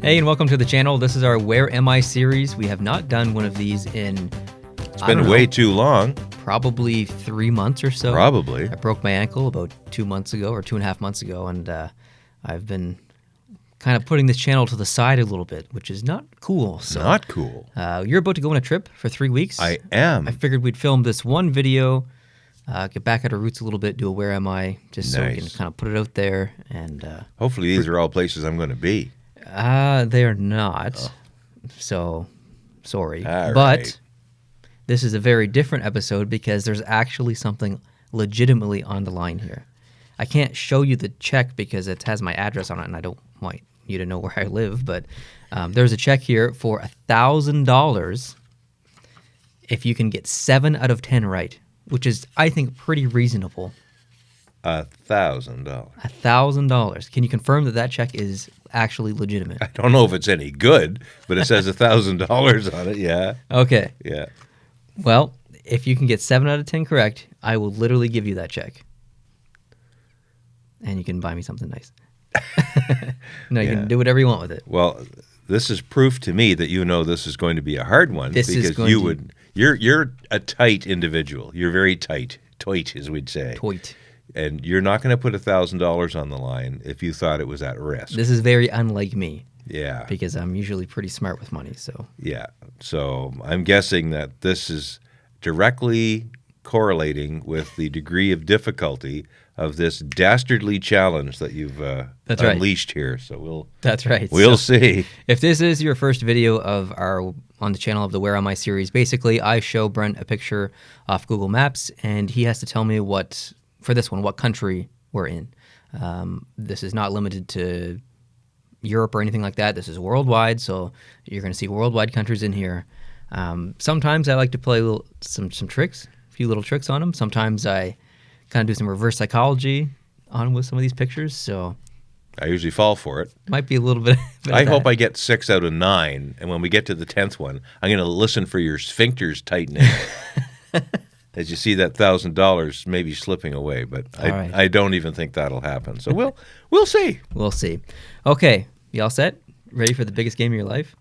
Hey, and welcome to the channel. This is our Where Am I series. We have not done one of these in... It's been way too long. Probably 3 months or so. Probably. I broke my ankle about 2 months ago, or 2.5 months ago, and I've been kind of putting this channel to the side a little bit, which is not cool. So, not cool. You're about to go on a trip for 3 weeks. I am. I figured we'd film this one video, get back at our roots a little bit, do a Where Am I, just so we can kind of put it out there. And hopefully these are all places I'm going to be. They are not. Oh. So, sorry. All but right. This is a very different episode because there's actually something legitimately on the line here. I can't show you the check because it has my address on it, and I don't want you to know where I live, but there's a check here for $1,000 if you can get 7 out of 10 right, which is, I think, pretty reasonable. $1,000. $1,000. Can you confirm that that check is actually legitimate? I don't know if it's any good, but it says $1,000 on it, yeah. Okay. Yeah. Well, if you can get 7 out of 10 correct, I will literally give you that check. And you can buy me something nice. No, you can do whatever you want with it. Well, this is proof to me that you know this is going to be a hard one you're a tight individual. You're very tight, as we'd say. Toit. And you're not going to put $1,000 on the line if you thought it was at risk. This is very unlike me. Yeah. Because I'm usually pretty smart with money, so. Yeah. So I'm guessing that this is directly correlating with the degree of difficulty of this dastardly challenge that you've unleashed here. So That's right. We'll see. If this is your first video of on the channel of the Where Am I series, basically I show Brent a picture off Google Maps, and he has to tell me what country we're in. This is not limited to Europe or anything like that. This is worldwide, so you're going to see worldwide countries in here. Sometimes I like to play some tricks, a few little tricks on them. Sometimes I kind of do some reverse psychology with some of these pictures. So I usually fall for it. Might be a little bit. I hope I get 6 out of 9, and when we get to the 10th one, I'm going to listen for your sphincters tightening. As you see that $1,000 maybe slipping away, but I don't even think that'll happen. So we'll see. We'll see. Okay, you all set? Ready for the biggest game of your life?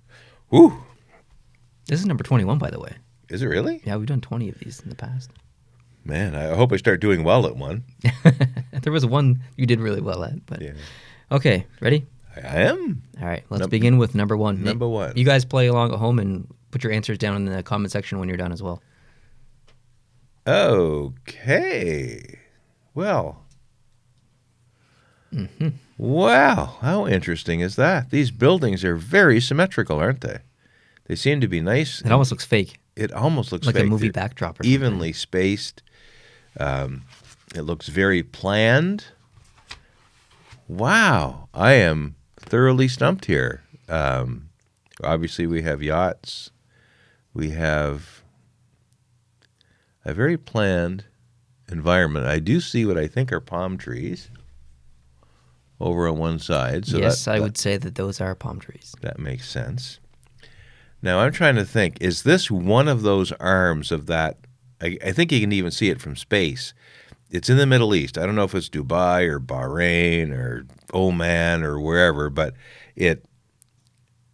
Woo! This is number 21, by the way. Is it really? Yeah, we've done 20 of these in the past. Man, I hope I start doing well at one. There was one you did really well at, but yeah. Okay, ready? I am. All right, let's begin with number 1. Number 1. You guys play along at home and put your answers down in the comment section when you're done as well. Okay. Well. Wow, how interesting is that? These buildings are very symmetrical, aren't they? They seem to be nice. It almost looks fake. It almost looks like fake. A movie backdrop or evenly spaced. It looks very planned. Wow, I am thoroughly stumped here. Obviously, we have yachts. We have a very planned environment. I do see what I think are palm trees over on one side. So yes, I would say that those are palm trees. That makes sense. Now, I'm trying to think, is this one of those arms of that? I think you can even see it from space. It's in the Middle East. I don't know if it's Dubai or Bahrain or Oman or wherever, but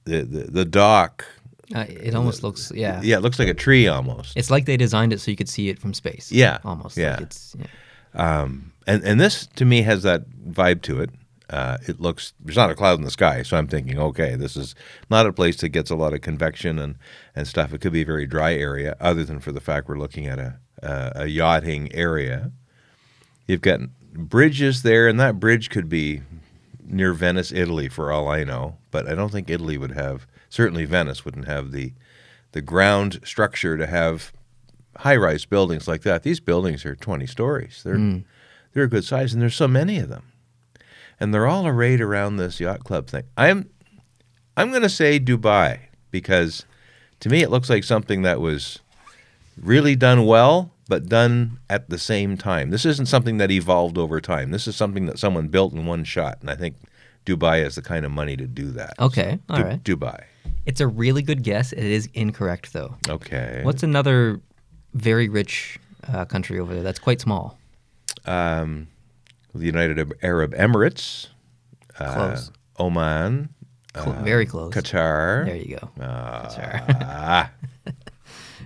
the dock. It almost looks, yeah. Yeah, it looks like a tree almost. It's like they designed it so you could see it from space. Yeah. Almost. Yeah. Like it's, yeah. And this, to me, has that vibe to it. It looks, there's not a cloud in the sky, so I'm thinking, okay, this is not a place that gets a lot of convection and stuff. It could be a very dry area, other than for the fact we're looking at a yachting area. You've got bridges there, and that bridge could be near Venice, Italy, for all I know. But I don't think Italy would have, certainly Venice wouldn't have the ground structure to have high-rise buildings like that. These buildings are 20 stories. They're a good size, and there's so many of them. And they're all arrayed around this yacht club thing. I'm going to say Dubai, because to me it looks like something that was really done well, but done at the same time. This isn't something that evolved over time. This is something that someone built in one shot, and I think Dubai has the kind of money to do that. Okay, so, all right. Dubai. It's a really good guess. It is incorrect, though. Okay. What's another very rich country over there that's quite small? The United Arab Emirates, Close. Oman, Very close. Qatar. There you go. Qatar. Ah.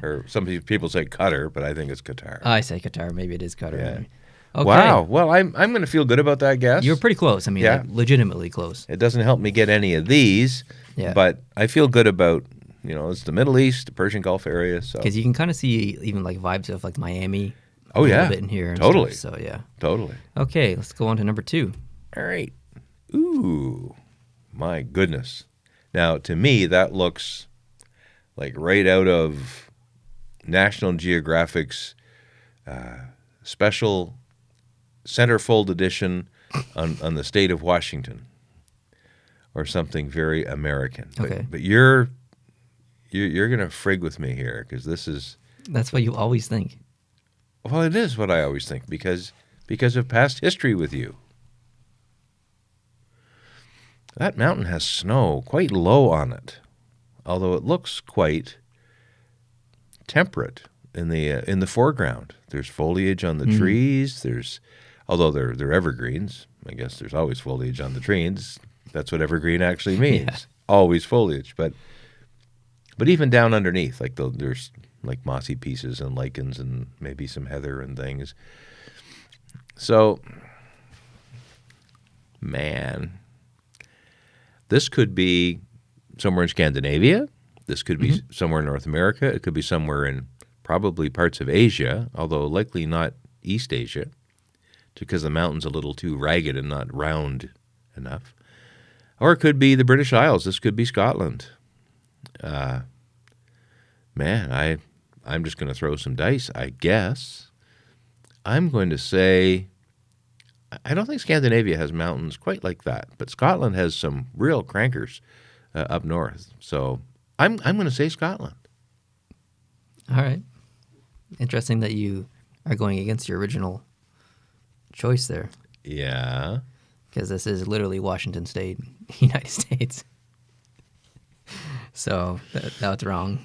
Or some people say Qatar, but I think it's Qatar. I say Qatar. Maybe it is Qatar. Yeah. Maybe. Okay. Wow. Well, I'm going to feel good about that guess. You're pretty close. I mean, Yeah. like, legitimately close. It doesn't help me get any of these, Yeah. but I feel good about, it's the Middle East, the Persian Gulf area. So Because you can kind of see even like vibes of like Miami. Oh, a yeah. little bit in here. And Totally. Stuff, so yeah. Totally. Okay, let's go on to number 2. All right. Ooh, my goodness. Now, to me, that looks like right out of National Geographic's special centerfold edition on the state of Washington, or something very American. Okay. But you're going to frig with me here, because this is... That's what you always think. Well, it is what I always think, because of past history with you. That mountain has snow quite low on it, although it looks quite temperate in the foreground. There's foliage on the trees. Although they're evergreens. I guess there's always foliage on the trees. That's what evergreen actually means. Yeah. Always foliage, but even down underneath, like there's like mossy pieces and lichens and maybe some heather and things. So, man, this could be somewhere in Scandinavia. This could be somewhere in North America. It could be somewhere in probably parts of Asia, although likely not East Asia, because the mountain's a little too ragged and not round enough. Or it could be the British Isles. This could be Scotland. Man, I'm just going to throw some dice, I guess. I'm going to say, I don't think Scandinavia has mountains quite like that, but Scotland has some real crankers up north. So I'm going to say Scotland. All right. Interesting that you are going against your original choice there, Yeah. because this is literally Washington State, United States. So that's wrong.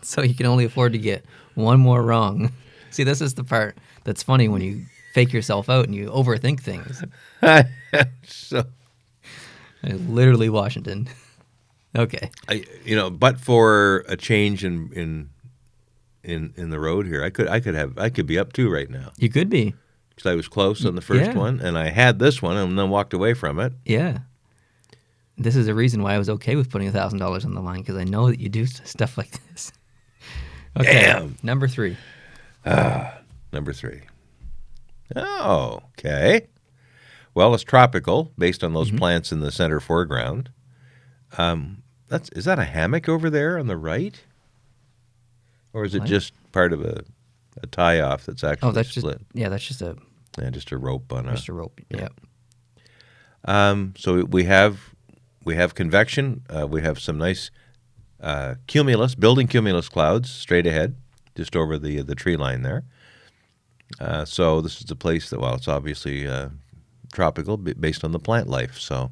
So you can only afford to get one more wrong. See, this is the part that's funny when you fake yourself out and you overthink things. So, Literally Washington. Okay. but for a change in the road here, I could be up 2 right now, You could be. because I was close on the first Yeah. one, and I had this one and then walked away from it. Yeah. This is a reason why I was okay with putting $1,000 on the line, because I know that you do stuff like this. Okay. Damn. Number 3. Number 3. Oh, okay. Well, it's tropical, based on those plants in the center foreground. Is that a hammock over there on the right? Or is it just part of a tie-off that's actually That's split? that's just a Just a rope on just a rope. Yep. So we have convection. We have some nice building cumulus clouds straight ahead, just over the tree line there. So this is a place that, it's obviously tropical based on the plant life. So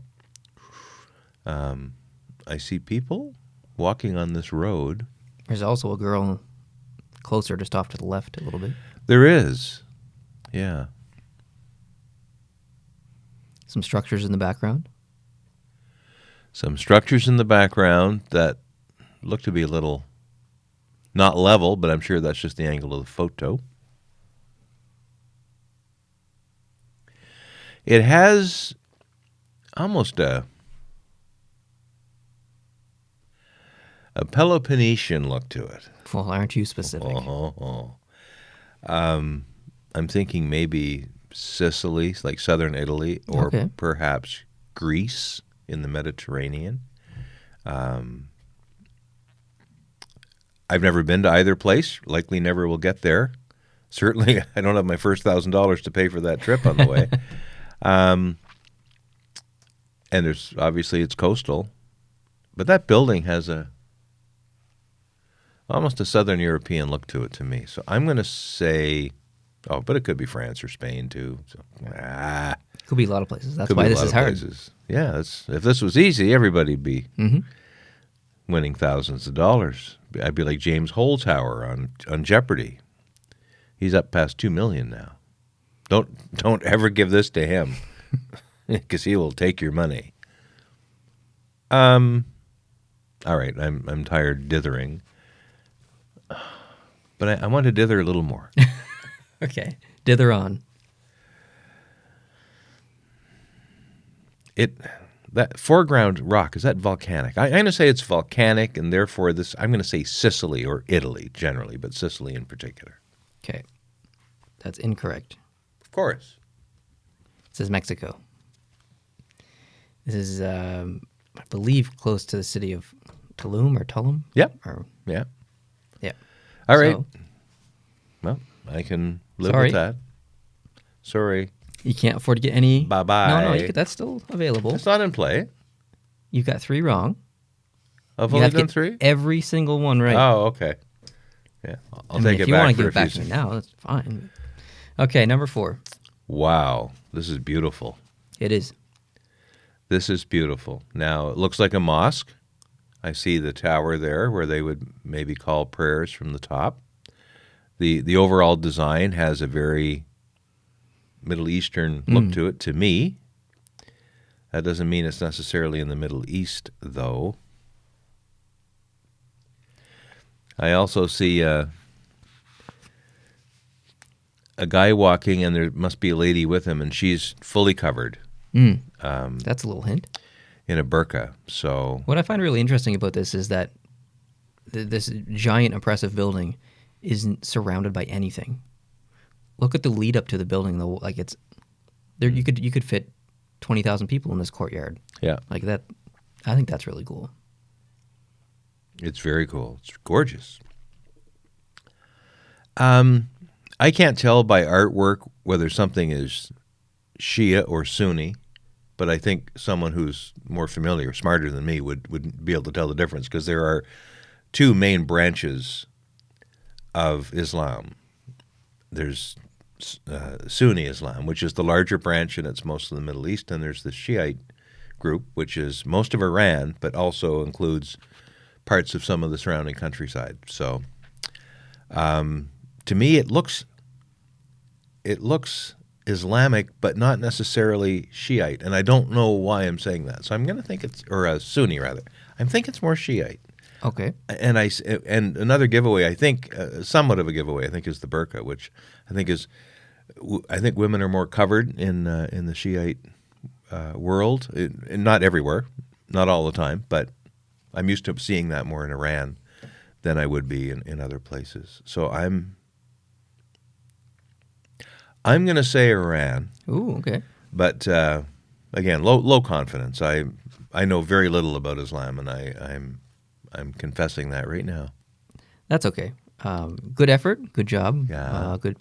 I see people walking on this road. There's also a girl closer, just off to the left a little bit. There is, yeah. Some structures in the background. Some structures in the background that look to be a little not level, but I'm sure that's just the angle of the photo. It has almost a Peloponnesian look to it. Well, aren't you specific? I'm thinking maybe Sicily, like southern Italy, or Okay. perhaps Greece in the Mediterranean. I've never been to either place, likely never will get there. Certainly, I don't have my first $1,000 to pay for that trip on the way. And there's obviously it's coastal, but that building has almost a Southern European look to it to me. So I'm going to say, but it could be France or Spain too. So, Could be a lot of places. That's could why be a this lot is of hard. places. Yeah, if this was easy, everybody'd be Mm-hmm. winning thousands of dollars. I'd be like James Holzhauer on Jeopardy. He's up past $2 million now. Don't ever give this to him, because he will take your money. All right, I'm tired dithering, but I want to dither a little more. Okay. Dither on. That foreground rock, is that volcanic? I'm going to say it's volcanic, and therefore I'm going to say Sicily or Italy generally, but Sicily in particular. Okay. That's incorrect. Of course. It says Mexico. This is, I believe, close to the city of Tulum or Tulum. Yep. Or, Yeah. yeah. All right. So, Well, I can live Sorry. with that. Sorry. you can't afford to get any. Bye-bye. No, that's still available. It's not in play. You got 3 wrong. I've You only have to done get 3? every single one right. Oh, okay. Yeah. I'll I mean, take if it you back want to for give a it back few to me seconds. now, that's fine. Okay, number 4. Wow. This is beautiful. It is. This is beautiful. Now, it looks like a mosque. I see the tower there where they would maybe call prayers from the top. The overall design has a very Middle Eastern look to it, to me. That doesn't mean it's necessarily in the Middle East, though. I also see a guy walking, and there must be a lady with him, and she's fully covered That's a little hint. in a burqa. So, What I find really interesting about this is that this giant, oppressive building isn't surrounded by anything. Look at the lead up to the building, though. Like it's there, you could fit 20,000 people in this courtyard. yeah, Like that, I think that's really cool. it's very cool. It's gorgeous. I can't tell by artwork whether something is Shia or Sunni, but I think someone who's more familiar, smarter than me, would be able to tell the difference, because there are 2 main branches of Islam. There's Sunni Islam, which is the larger branch, and it's most of the Middle East, and there's the Shiite group, which is most of Iran, but also includes parts of some of the surrounding countryside. So, to me, it looks Islamic, but not necessarily Shiite, and I don't know why I'm saying that. So I'm going to think it's, or Sunni rather. I think it's more Shiite. Okay. And another giveaway, I think, somewhat of a giveaway, I think, is the burqa, which I think women are more covered in the Shiite world. Not everywhere, not all the time, but I'm used to seeing that more in Iran than I would be in other places. So I'm going to say Iran. Ooh, okay. But again, low confidence. I know very little about Islam, and I'm confessing that right now. That's okay. Good effort. Good job. Yeah. Good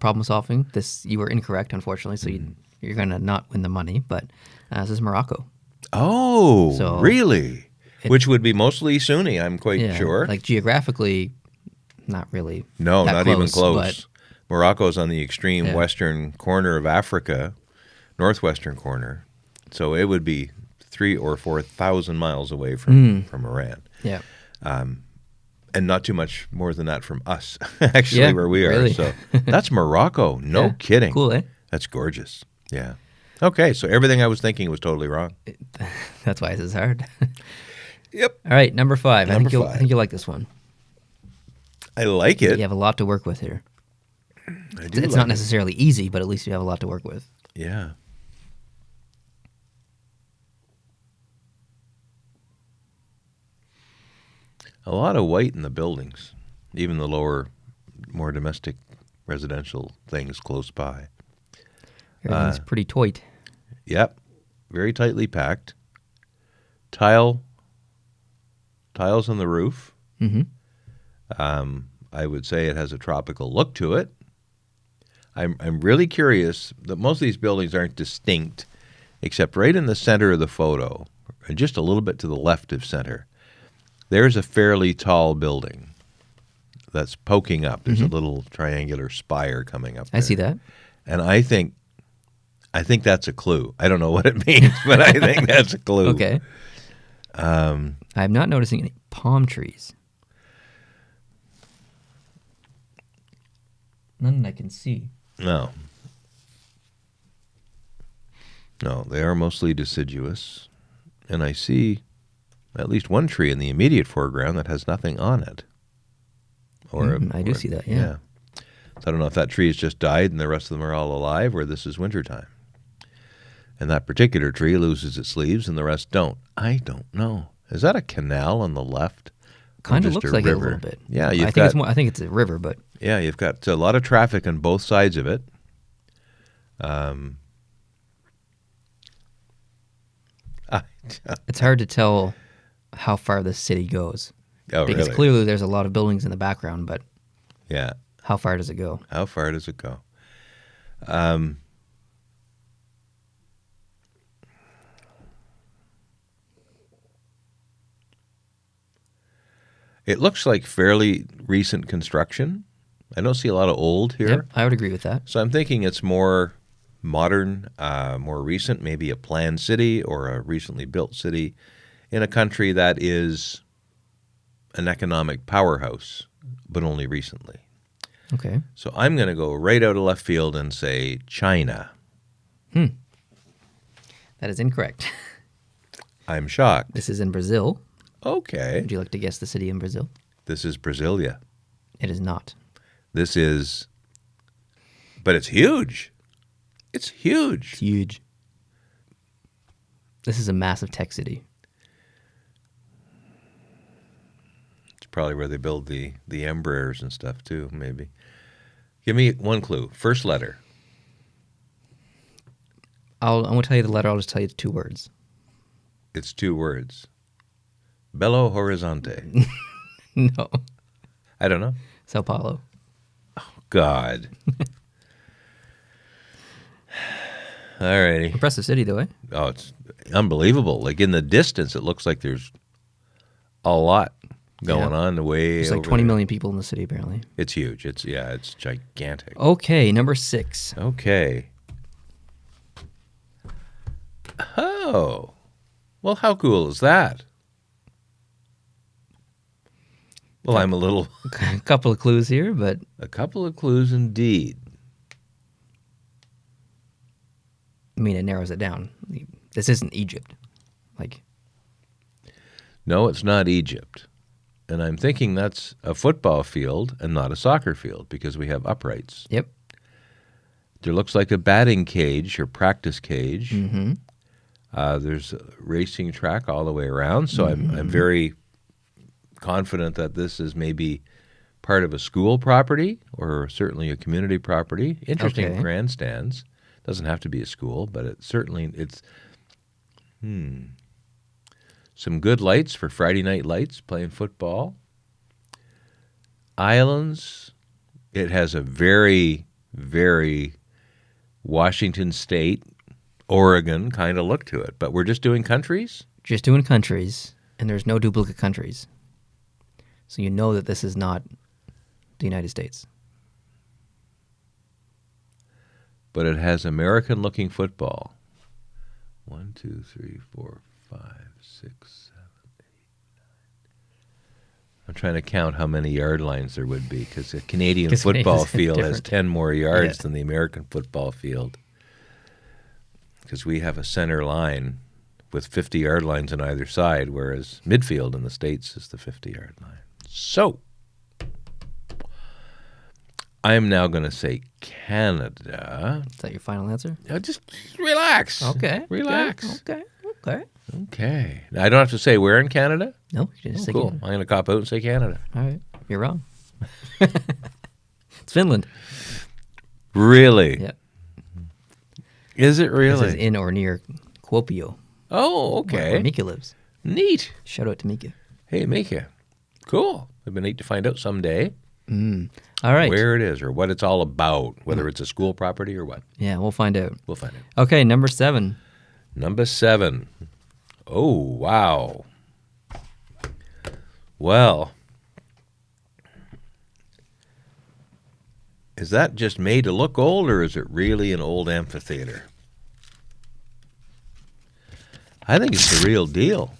problem solving. You were incorrect, unfortunately, so you're going to not win the money, but this is Morocco. Oh, So really? Which would be mostly Sunni, I'm quite sure. Like geographically, not really. No, that not even close. But Morocco's on the extreme western corner of Africa, northwestern corner. So it would be 3,000 or 4,000 miles away from Iran. yeah. And not too much more than that from us, actually, Yeah, where we are. really. So that's Morocco. No Yeah. kidding. Cool, eh? That's gorgeous. Yeah. Okay, so everything I was thinking was totally wrong. That's why this is hard. Yep. All right, number 5. Number I five. think you'll like this one. I like it. You have a lot to work with here. I do It's like not it. necessarily easy, but at least you have a lot to work with. Yeah. A lot of white in the buildings, even the lower, more domestic residential things close by. Everything's pretty tight. Yep. Very tightly packed. Tiles on the roof. Mm-hmm. I would say it has a tropical look to it. I'm really curious that most of these buildings aren't distinct, except right in the center of the photo, and just a little bit to the left of center. There's a fairly tall building that's poking up. There's a little triangular spire coming up there. I see that. And I think that's a clue. I don't know what it means, but I think that's a clue. Okay. I'm not noticing any palm trees. None that I can see. No. No, they are mostly deciduous. and I see at least one tree in the immediate foreground that has nothing on it. I do see that, yeah. So I don't know if that tree has just died and the rest of them are all alive, or this is wintertime. And that particular tree loses its leaves and the rest don't. I don't know. Is that a canal on the left? Kind of looks like it a little bit. Yeah, I think it's a river, but yeah, you've got a lot of traffic on both sides of it. it's hard to tell how far the city goes. Oh, because really? clearly there's a lot of buildings in the background, but Yeah. how far does it go? How far does it go? It looks like fairly recent construction. I don't see a lot of old here. Yep, I would agree with that. So I'm thinking it's more modern, more recent, maybe a planned city or a recently built city in a country that is an economic powerhouse, but only recently. Okay. So I'm going to go right out of left field and say China. That is incorrect. I'm shocked. This is in Brazil. Okay. Would you like to guess the city in Brazil? This is Brasilia. It is not. This is, but it's huge. It's huge. It's huge. This is a massive tech city. It's probably where they build the Embraers and stuff too, maybe. Give me one clue. First letter. I'm going to tell you the letter. I'll just tell you it's 2 words. It's 2 words. Belo Horizonte. No. I don't know. Sao Paulo. God. All righty. Impressive city, though, eh? Oh, it's unbelievable. Like in the distance, it looks like there's a lot going on the way. There's like 20 million people in the city, apparently. It's huge. It's gigantic. Okay, number 6. Okay. Oh. Well, how cool is that? Well, I'm a little... A couple of clues here, but... A couple of clues indeed. I mean, it narrows it down. This isn't Egypt. No, it's not Egypt. And I'm thinking that's a football field and not a soccer field because we have uprights. Yep. There looks like a batting cage or practice cage. Mm-hmm. There's a racing track all the way around, so I'm very confident that this is maybe part of a school property or certainly a community property. Interesting grandstands. Doesn't have to be a school, but it's some good lights for Friday night lights, playing football. Islands. It has a very, very Washington State, Oregon kind of look to it. But we're just doing countries? Just doing countries, and there's no duplicate countries. So you know that this is not the United States. But it has American-looking football. 1, 2, 3, 4, 5, 6, 7, 8, 9. I'm trying to count how many yard lines there would be because a Canadian football field has 10 more yards than the American football field. Because we have a center line with 50 yard lines on either side, whereas midfield in the States is the 50-yard line. So, I am now going to say Canada. Is that your final answer? Just relax. Okay. Relax. Okay. Now, I don't have to say where in Canada? No, you just say Cool. Canada. I'm going to cop out and say Canada. All right. You're wrong. It's Finland. Really? Yeah. Is it really? This is in or near Kuopio. Oh, okay. Where Mika lives. Neat. Shout out to Mika. Hey, Mika. Cool. It'd be neat to find out someday All right. where it is or what it's all about, whether it's a school property or what. Yeah, we'll find out. We'll find out. Okay, number 7. Number 7. Oh, wow. Well, is that just made to look old, or is it really an old amphitheater? I think it's the real deal.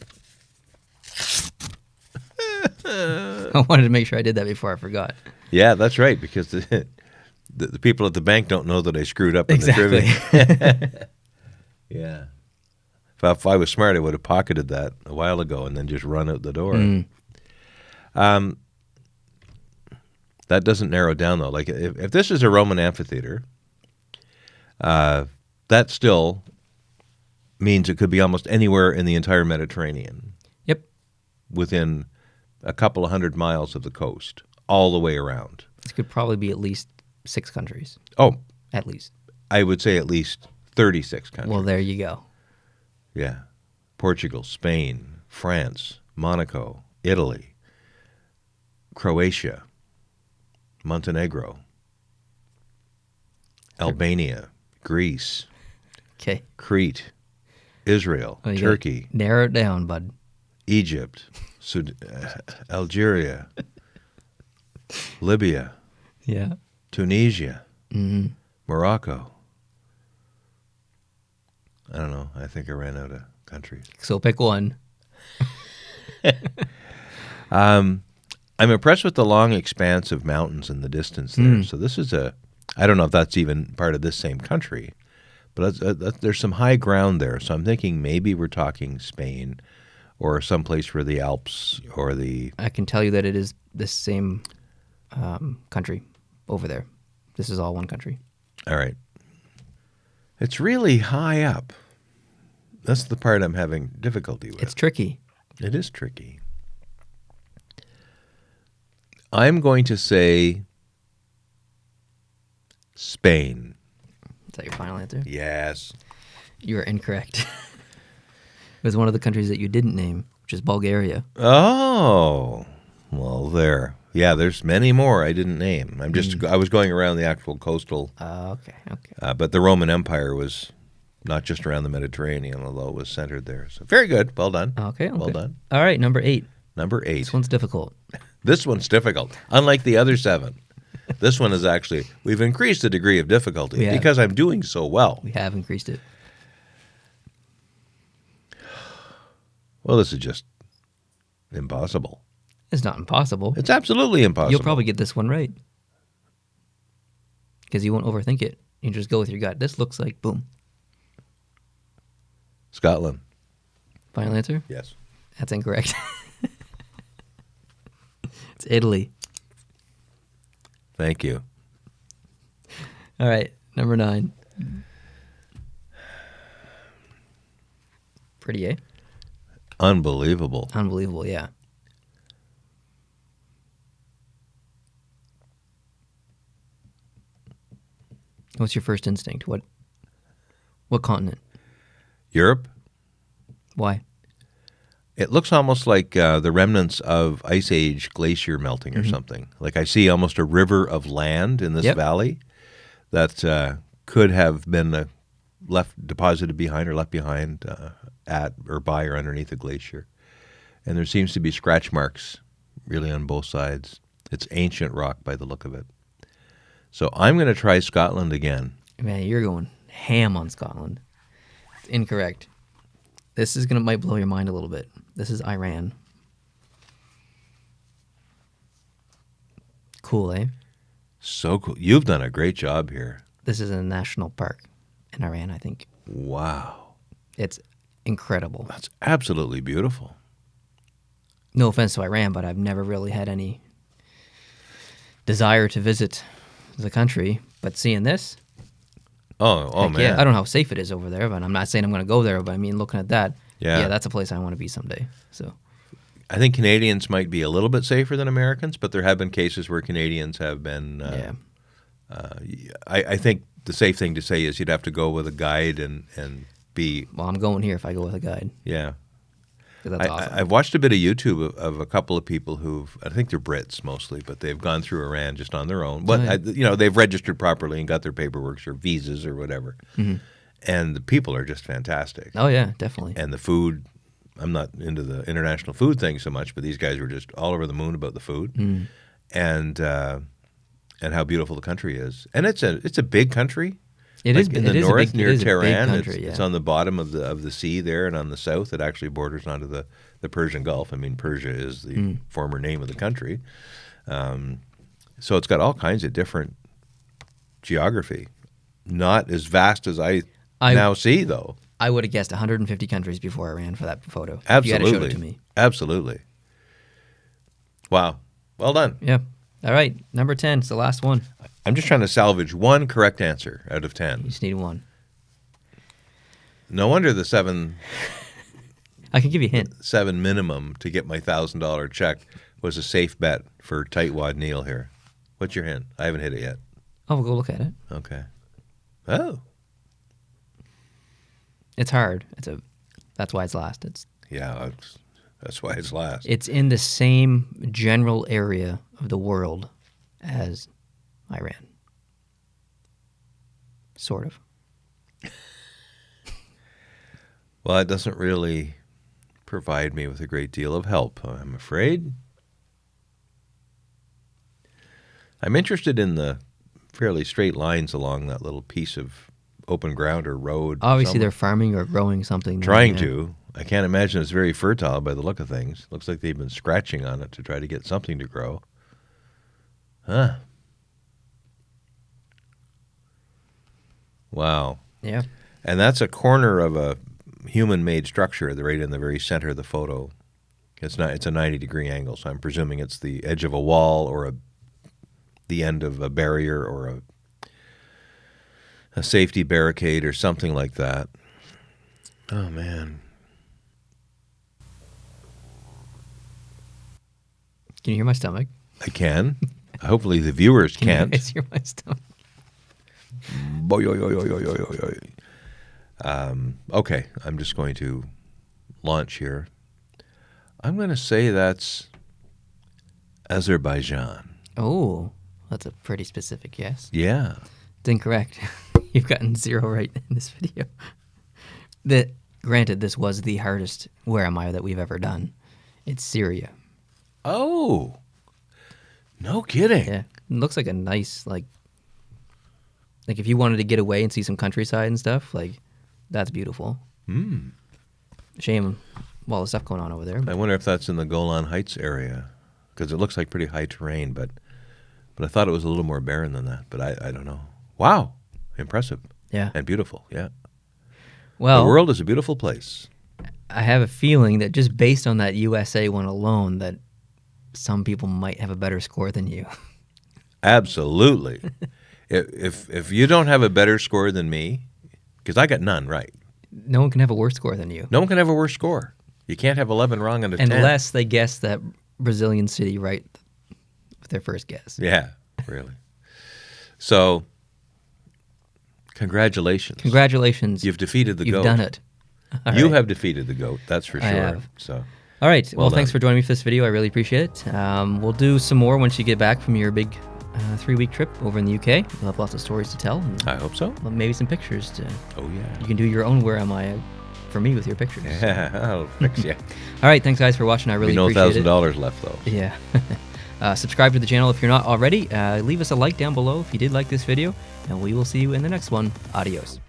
I wanted to make sure I did that before I forgot. Yeah, that's right, because the people at the bank don't know that I screwed up in the Exactly. trivia. Yeah. If If I was smart, I would have pocketed that a while ago and then just run out the door. That doesn't narrow down, though. Like, if this is a Roman amphitheater, that still means it could be almost anywhere in the entire Mediterranean. Yep. Within a couple of 100 miles of the coast, all the way around. This could probably be at least 6 countries. Oh. At least. I would say at least 36 countries. Well, there you go. Yeah. Portugal, Spain, France, Monaco, Italy, Croatia, Montenegro, Albania, Greece, Okay. Crete, Israel, Well, you Turkey, gotta narrow it down, bud. Egypt, Algeria, Libya, Yeah. Tunisia, Morocco. I don't know. I think I ran out of countries. So pick one. I'm impressed with the long expanse of mountains in the distance there. So this is I don't know if that's even part of this same country, but there's some high ground there. So I'm thinking maybe we're talking Spain or someplace where the Alps or the... I can tell you that it is the same country over there. This is all one country. All right. It's really high up. That's the part I'm having difficulty with. It's tricky. It is tricky. I'm going to say Spain. Is that your final answer? Yes. You are incorrect. It was one of the countries that you didn't name, which is Bulgaria. Oh, well, there. Yeah, there's many more I didn't name. I was going around the actual coastal. Okay. Okay. But the Roman Empire was not just around the Mediterranean, although it was centered there. So very good. Well done. Okay. Well done. All right. Number 8. Number 8. This one's difficult. This one's difficult. Unlike the other 7. This one is actually, we've increased the degree of difficulty because I'm doing so well. We have increased it. Well, this is just impossible. It's not impossible. It's absolutely impossible. You'll probably get this one right. Because you won't overthink it. You just go with your gut. This looks like, boom. Scotland. Final answer? Yes. That's incorrect. It's Italy. Thank you. All right. Number 9. Pretty, eh? Unbelievable. Unbelievable, yeah. What's your first instinct? What continent? Europe. Why? It looks almost like the remnants of Ice Age glacier melting or something. Like I see almost a river of land in this valley that could have been deposited behind or left behind at or by or underneath a glacier. And there seems to be scratch marks really on both sides. It's ancient rock by the look of it. So I'm going to try Scotland again. Man, you're going ham on Scotland. It's incorrect. This is might blow your mind a little bit. This is Iran. Cool, eh? So cool. You've done a great job here. This is a national park in Iran, I think. Wow. It's incredible. That's absolutely beautiful. No offense to Iran, but I've never really had any desire to visit the country. But seeing this, oh man. Yeah, I don't know how safe it is over there, but I'm not saying I'm going to go there. But I mean, looking at that, yeah, that's a place I want to be someday. So, I think Canadians might be a little bit safer than Americans, but there have been cases where Canadians have been. I think the safe thing to say is you'd have to go with a guide and be. Well, I'm going here if I go with a guide. Yeah. That's awesome. I've watched a bit of YouTube of a couple of people I think they're Brits mostly, but they've gone through Iran just on their own. But they've registered properly and got their paperwork or visas or whatever. Mm-hmm. And the people are just fantastic. Oh yeah, definitely. And the food, I'm not into the international food thing so much, but these guys were just all over the moon about the food and how beautiful the country is. And it's a big country. It is in the north near Tehran. Country, it's on the bottom of the sea there, and on the south it actually borders onto the Persian Gulf. I mean, Persia is the former name of the country. So it's got all kinds of different geography. Not as vast as I now see, though. I would have guessed 150 countries before I ran for that photo. If you had to show it to me. Absolutely. Wow. Well done. Yeah. All right. Number 10. It's the last one. I'm just trying to salvage one correct answer out of 10. You just need one. No wonder the 7 I can give you a hint. 7 minimum to get my $1,000 check was a safe bet for Tightwad Neil here. What's your hint? I haven't hit it yet. Oh, we'll go look at it. Okay. It's hard. That's why it's last. Yeah, that's why it's last. It's in the same general area of the world as Iran. Sort of. Well, it doesn't really provide me with a great deal of help, I'm afraid. I'm interested in the fairly straight lines along that little piece of open ground or road. Obviously, they're farming or growing something. Trying to. I can't imagine it's very fertile by the look of things. Looks like they've been scratching on it to try to get something to grow. Huh. Wow. Yeah. And that's a corner of a human-made structure right in the very center of the photo. It's a 90-degree angle, so I'm presuming it's the edge of a wall or the end of a barrier or a safety barricade or something like that. Oh, man. Can you hear my stomach? I can. Hopefully the viewers can't. Can you guys hear my stomach? Okay, I'm just going to launch here. I'm going to say that's Azerbaijan. Oh, that's a pretty specific guess. Yeah. It's incorrect. You've gotten 0 right in this video. Granted, this was the hardest Where Am I that we've ever done. It's Syria. Oh, no kidding. Yeah, it looks like a nice, like if you wanted to get away and see some countryside and stuff, that's beautiful. Shame all the stuff going on over there. I wonder if that's in the Golan Heights area, because it looks like pretty high terrain, but I thought it was a little more barren than that, but I don't know. Wow, impressive. Yeah. And beautiful, yeah. Well, the world is a beautiful place. I have a feeling that just based on that USA one alone, that some people might have a better score than you. Absolutely. If you don't have a better score than me, because I got none right. No one can have a worse score than you. No one can have a worse score. You can't have 11 wrong out of 10. Unless they guess that Brazilian city right with their first guess. Yeah, really. So, congratulations. Congratulations. You've defeated the goat. You've done it. You have defeated the goat, that's for sure. I have. So, all right. Well, done. thanks for joining me for this video. I really appreciate it. We'll do some more once you get back from your big 3-week trip over in the UK. You'll have lots of stories to tell. And I hope so. maybe some pictures. Oh, yeah. You can do your own Where Am I for me with your pictures. Yeah, I'll fix you. All right. Thanks, guys, for watching. I really appreciate it. No $1,000 left, though. Yeah. Subscribe to the channel if you're not already. Leave us a like down below if you did like this video. And we will see you in the next one. Adios.